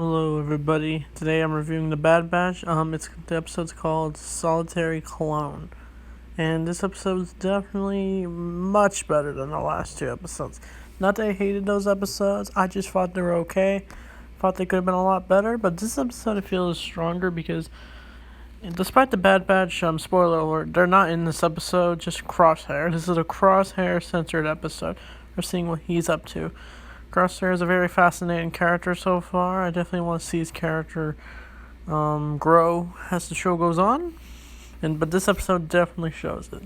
Hello, everybody. Today I'm reviewing The Bad Batch. The episode's called Solitary Clone, and this episode's definitely much better than the last two episodes. Not that I hated those episodes, I just thought they were okay. Thought they could have been a lot better, but this episode I feel is stronger because, despite The Bad Batch, spoiler alert, they're not in this episode. Just Crosshair. This is a Crosshair censored episode. We're seeing what he's up to. Crosshair is a very fascinating character so far. I definitely want to see his character grow as the show goes on, but this episode definitely shows it.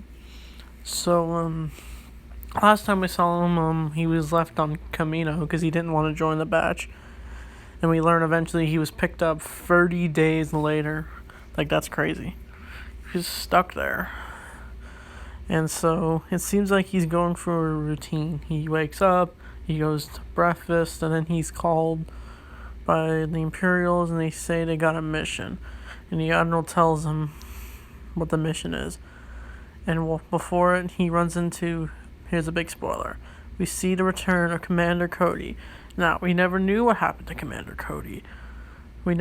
So last time we saw him, he was left on Kamino because he didn't want to join the batch, and we learn eventually he was picked up 30 days later. Like, that's crazy. He's stuck there. And so it seems like he's going through a routine. He wakes up, he goes to breakfast, and then he's called by the Imperials, and they say they got a mission. And the Admiral tells him what the mission is. And before it, he runs into, here's a big spoiler, we see the return of Commander Cody. Now, we never knew what happened to Commander Cody. We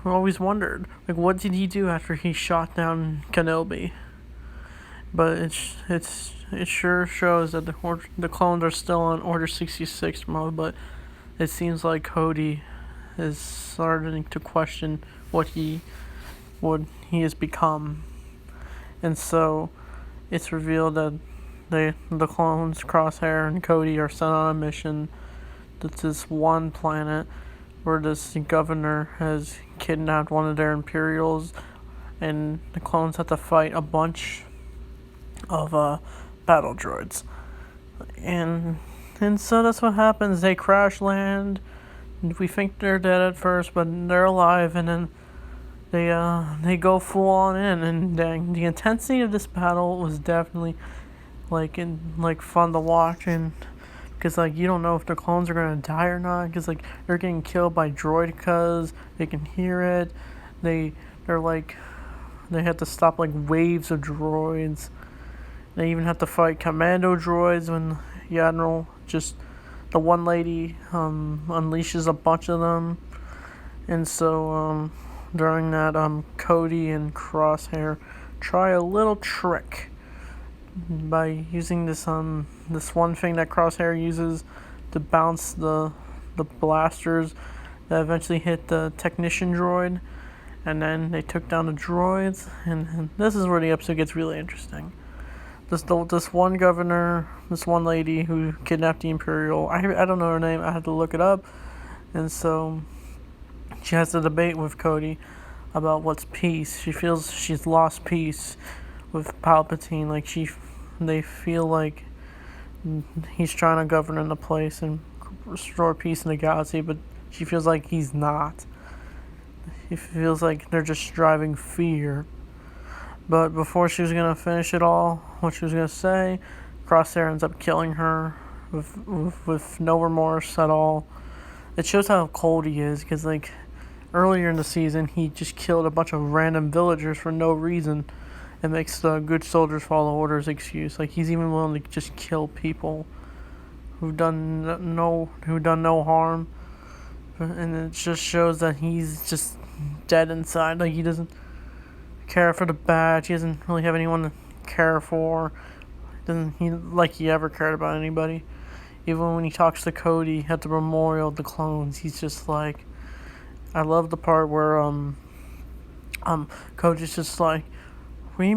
always wondered, like, what did he do after he shot down Kenobi? But it sure shows that the clones are still on Order 66 mode, but it seems like Cody is starting to question what he has become. And so it's revealed that the clones, Crosshair and Cody, are sent on a mission to this one planet where this governor has kidnapped one of their Imperials, and the clones have to fight a bunch of battle droids, and so that's what happens. They crash land. We think they're dead at first, but they're alive, and then they go full on in, and dang, the intensity of this battle was definitely fun to watch, and because you don't know if the clones are gonna die or not, because they're getting killed by droidekas. They can hear it. They have to stop waves of droids. They even have to fight commando droids when the Admiral, the one lady, unleashes a bunch of them. And so, during that, Cody and Crosshair try a little trick by using this one thing that Crosshair uses to bounce the blasters that eventually hit the technician droid. And then they took down the droids, and this is where the episode gets really interesting. This one governor, this one lady who kidnapped the Imperial, I don't know her name, I had to look it up, and so she has a debate with Cody about what's peace. She feels she's lost peace with Palpatine. They feel like he's trying to govern in the place and restore peace in the galaxy, but she feels like he's not. She feels like they're just driving fear. But before she was going to finish it all, what she was going to say, Crosshair ends up killing her with no remorse at all. It shows how cold he is, because earlier in the season, he just killed a bunch of random villagers for no reason. It makes the good soldiers follow orders excuse. He's even willing to just kill people who've done no harm. And it just shows that he's just dead inside. He doesn't care for the badge. He doesn't really have anyone to care for. He ever cared about anybody. Even when he talks to Cody at the Memorial of the Clones, he's just I love the part where Cody's just we're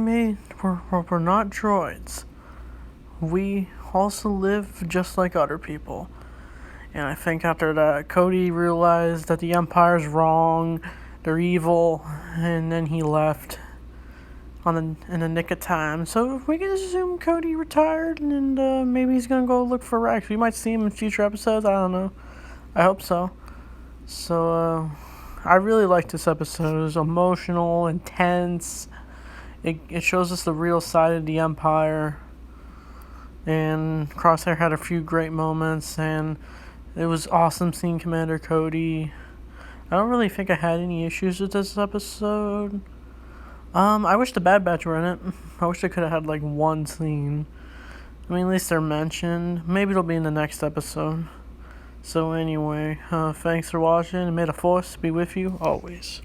not droids. We also live just like other people. And I think after that, Cody realized that the Empire's wrong, they're evil, and then he left in the nick of time. So we can assume Cody retired, and maybe he's gonna go look for Rex. We might see him in future episodes. I don't know. I hope so. So I really liked this episode. It was emotional, intense. It shows us the real side of the Empire. And Crosshair had a few great moments, and it was awesome seeing Commander Cody. I don't really think I had any issues with this episode. I wish the Bad Batch were in it. I wish they could have had one scene. I mean, at least they're mentioned. Maybe it'll be in the next episode. So anyway, thanks for watching, and may the force be with you always.